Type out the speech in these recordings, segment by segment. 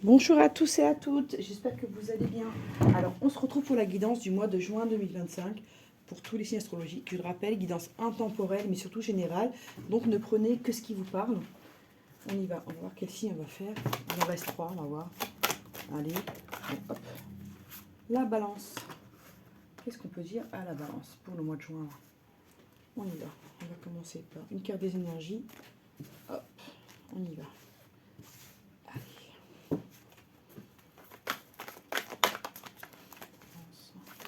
Bonjour à tous et à toutes, j'espère que vous allez bien. Alors, on se retrouve pour la guidance du mois de juin 2025 pour tous les signes astrologiques. Je le rappelle, guidance intemporelle mais surtout générale. Donc, ne prenez que ce qui vous parle. On y va, on va voir quel signe on va faire. Il en reste 3, on va voir. Allez, hop. La balance. Qu'est-ce qu'on peut dire à la balance pour le mois de juin? On y va. On va commencer par une carte des énergies. Hop, on y va. Allez.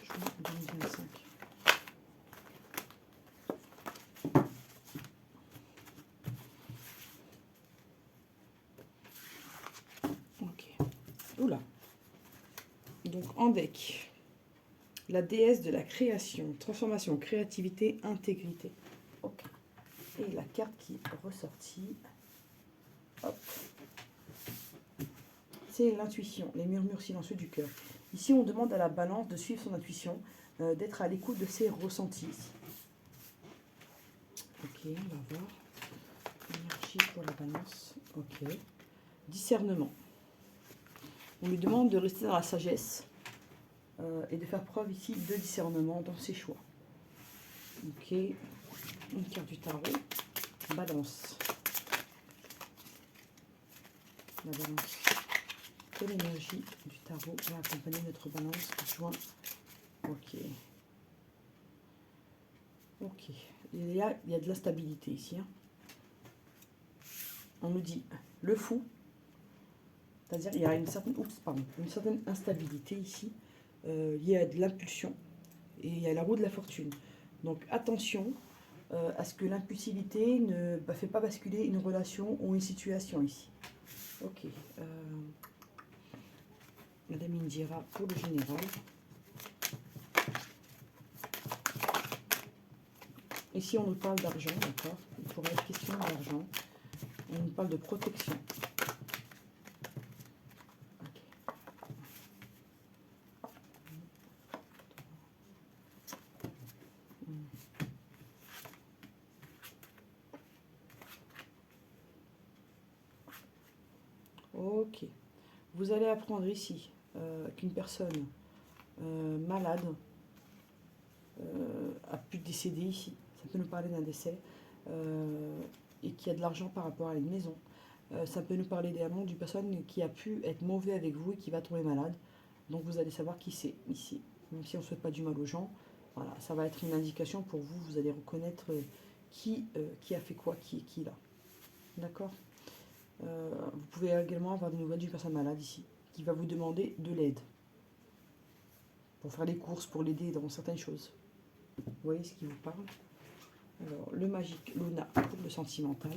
Juin 2025. Ok. Oula. Donc en deck, la déesse de la création, transformation, créativité, intégrité. Ok. Et la carte qui est ressortie, hop, c'est l'intuition, les murmures silencieux du cœur. Ici, on demande à la balance de suivre son intuition, d'être à l'écoute de ses ressentis. Ok, on va voir. Énergie pour la balance. Ok. Discernement. On lui demande de rester dans la sagesse et de faire preuve ici de discernement dans ses choix. Ok. Une carte du tarot. Balance. La balance. Quelle énergie du tarot va accompagner notre balance juin? Ok. Ok. Il y a de la stabilité ici. Hein. On nous dit le fou. C'est-à-dire il y a une certaine, une certaine instabilité ici. Liée à de l'impulsion. Et il y a la roue de la fortune. Donc attention à ce que l'impulsivité ne fait pas basculer une relation ou une situation ici. Ok. Madame Indira pour le général. Ici, on nous parle d'argent, d'accord? Il pourrait être question d'argent. On nous parle de protection. Ok. Vous allez apprendre ici qu'une personne malade a pu décéder ici. Ça peut nous parler d'un décès. Et qui a de l'argent par rapport à une maison. Ça peut nous parler également d'une personne qui a pu être mauvais avec vous et qui va tomber malade. Donc vous allez savoir qui c'est ici. Même si on ne souhaite pas du mal aux gens, voilà, ça va être une indication pour vous. Vous allez reconnaître qui a fait quoi, qui est qui là. D'accord. Vous pouvez également avoir des nouvelles d'une personne malade ici, qui va vous demander de l'aide. Pour faire les courses, pour l'aider dans certaines choses. Vous voyez ce qui vous parle? Alors, le magique, Luna pour le sentimental.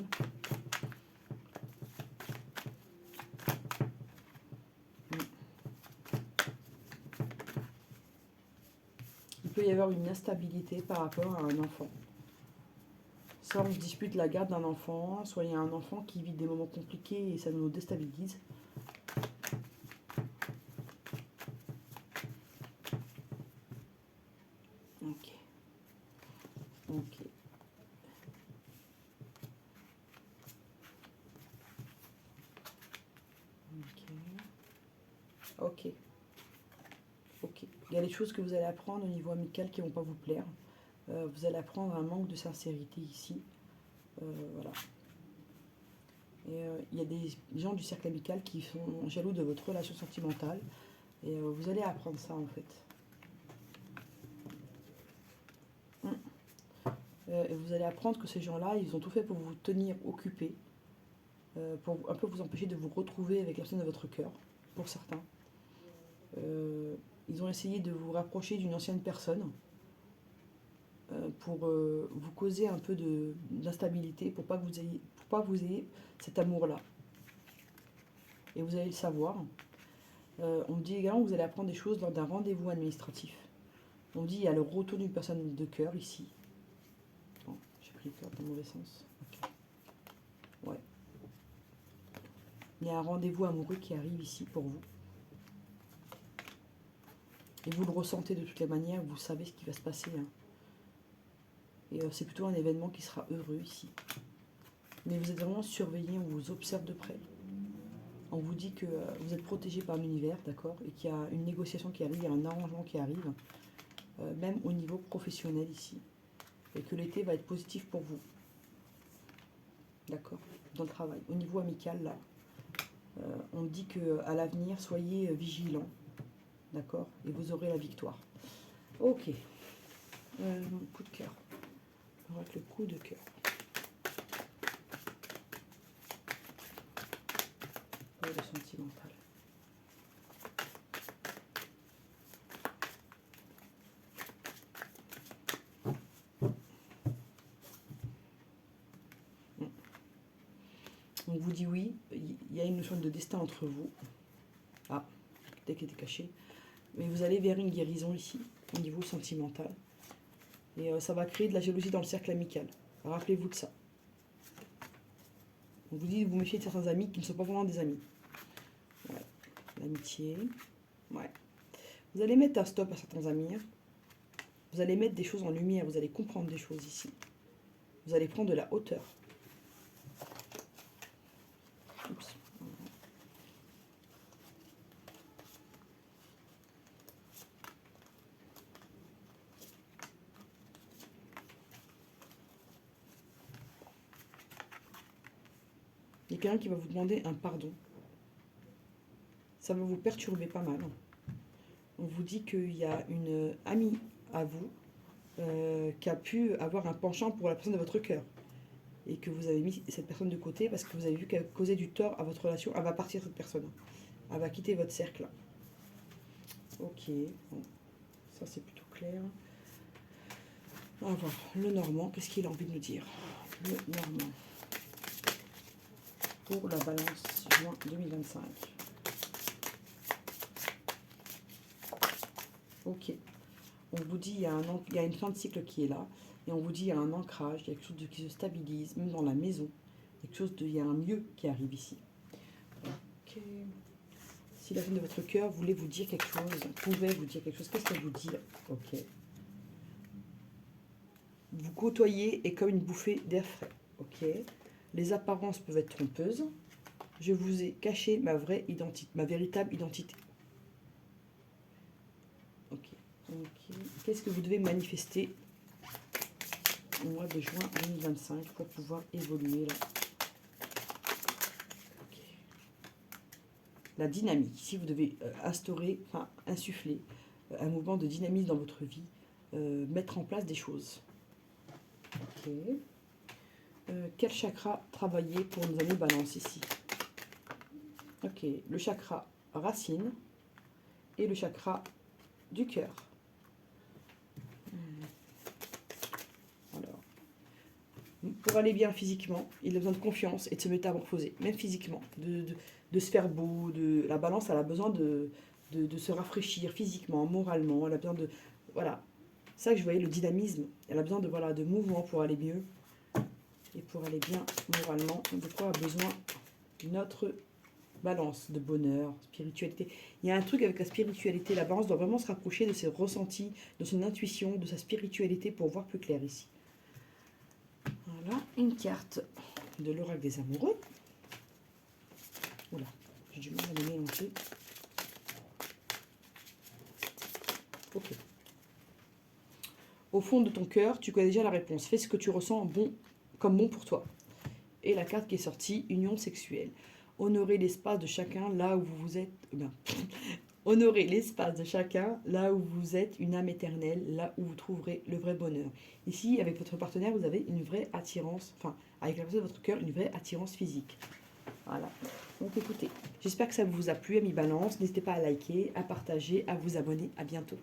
Il peut y avoir une instabilité par rapport à un enfant. Soit on se dispute la garde d'un enfant, soit il y a un enfant qui vit des moments compliqués et ça nous déstabilise. Ok. Ok. Ok. Ok. Il y a des choses que vous allez apprendre au niveau amical qui ne vont pas vous plaire. Vous allez apprendre un manque de sincérité ici. Voilà. Et il y a des gens du cercle amical qui sont jaloux de votre relation sentimentale. Et vous allez apprendre ça en fait. Et vous allez apprendre que ces gens-là, ils ont tout fait pour vous tenir occupé, pour un peu vous empêcher de vous retrouver avec la personne de votre cœur, pour certains. Ils ont essayé de vous rapprocher d'une ancienne personne pour vous causer un peu d'instabilité, pour pas que vous ayez cet amour-là. Et vous allez le savoir. On me dit également que vous allez apprendre des choses lors d'un rendez-vous administratif. On me dit qu'il y a le retour d'une personne de cœur ici. Oh, j'ai pris le cœur dans le mauvais sens. Okay. Ouais. Il y a un rendez-vous amoureux qui arrive ici pour vous. Et vous le ressentez de toutes les manières, vous savez ce qui va se passer. Hein. Et c'est plutôt un événement qui sera heureux ici. Mais vous êtes vraiment surveillé, on vous observe de près. On vous dit que vous êtes protégé par l'univers, d'accord, et qu'il y a une négociation qui arrive, il y a un arrangement qui arrive, même au niveau professionnel ici. Et que l'été va être positif pour vous. D'accord, dans le travail. Au niveau amical, là, on dit qu'à l'avenir, soyez vigilants. D'accord, et vous aurez la victoire. Ok. Coup de cœur. On va avec le coup de cœur. Pour le sentimental. On vous dit oui, il y a une notion de destin entre vous. Ah, dès qu'il était caché. Mais vous allez vers une guérison ici, au niveau sentimental. Et ça va créer de la jalousie dans le cercle amical. Rappelez-vous de ça. On vous dit de vous méfier de certains amis qui ne sont pas vraiment des amis. Ouais. L'amitié. Ouais. Vous allez mettre un stop à certains amis. Vous allez mettre des choses en lumière. Vous allez comprendre des choses ici. Vous allez prendre de la hauteur. Oups. Il y a quelqu'un qui va vous demander un pardon. Ça va vous perturber pas mal. On vous dit qu'il y a une amie à vous qui a pu avoir un penchant pour la personne de votre cœur. Et que vous avez mis cette personne de côté parce que vous avez vu qu'elle causait du tort à votre relation. Elle va partir, cette personne. Elle va quitter votre cercle. Ok, bon. Ça c'est plutôt clair. On va voir le Normand. Qu'est-ce qu'il a envie de nous dire? Le Normand. Pour la balance juin 2025. Ok. On vous dit il y a une fin de cycle qui est là. Et on vous dit il y a un ancrage, il y a quelque chose qui se stabilise, même dans la maison. Il y a un mieux qui arrive ici. Ok. Si la femme de votre cœur voulait vous dire quelque chose, pouvait vous dire quelque chose, qu'est-ce qu'elle vous dit? Ok. Vous côtoyez et comme une bouffée d'air frais. Ok. Les apparences peuvent être trompeuses. Je vous ai caché ma vraie identité, ma véritable identité. Ok. Ok. Qu'est-ce que vous devez manifester au mois de juin 2025 pour pouvoir évoluer là? Ok. La dynamique. Ici, vous devez insuffler un mouvement de dynamisme dans votre vie, mettre en place des choses. Ok. Quel chakra travailler pour nos amis balance ici? Ok, le chakra racine et le chakra du cœur. Alors, pour aller bien physiquement, il a besoin de confiance et de se métamorphoser, même physiquement, de se faire beau. La balance, elle a besoin de se rafraîchir physiquement, moralement. Elle a besoin de... Voilà, c'est ça que je voyais, le dynamisme. Elle a besoin de mouvement pour aller mieux. Et pour aller bien moralement, de quoi a besoin notre balance de bonheur, spiritualité. Il y a un truc avec la spiritualité. La balance doit vraiment se rapprocher de ses ressentis, de son intuition, de sa spiritualité pour voir plus clair ici. Voilà, une carte de l'oracle des amoureux. Oula, j'ai du mal à les mélanger. Ok. Au fond de ton cœur, tu connais déjà la réponse. Fais ce que tu ressens comme bon pour toi. Et la carte qui est sortie, union sexuelle. Honorez l'espace de chacun là où vous êtes. Honorez l'espace de chacun là où vous êtes une âme éternelle, là où vous trouverez le vrai bonheur. Ici, avec votre partenaire, vous avez une vraie attirance, avec la personne de votre cœur, une vraie attirance physique. Voilà. Donc écoutez, j'espère que ça vous a plu, amis Balance. N'hésitez pas à liker, à partager, à vous abonner. À bientôt.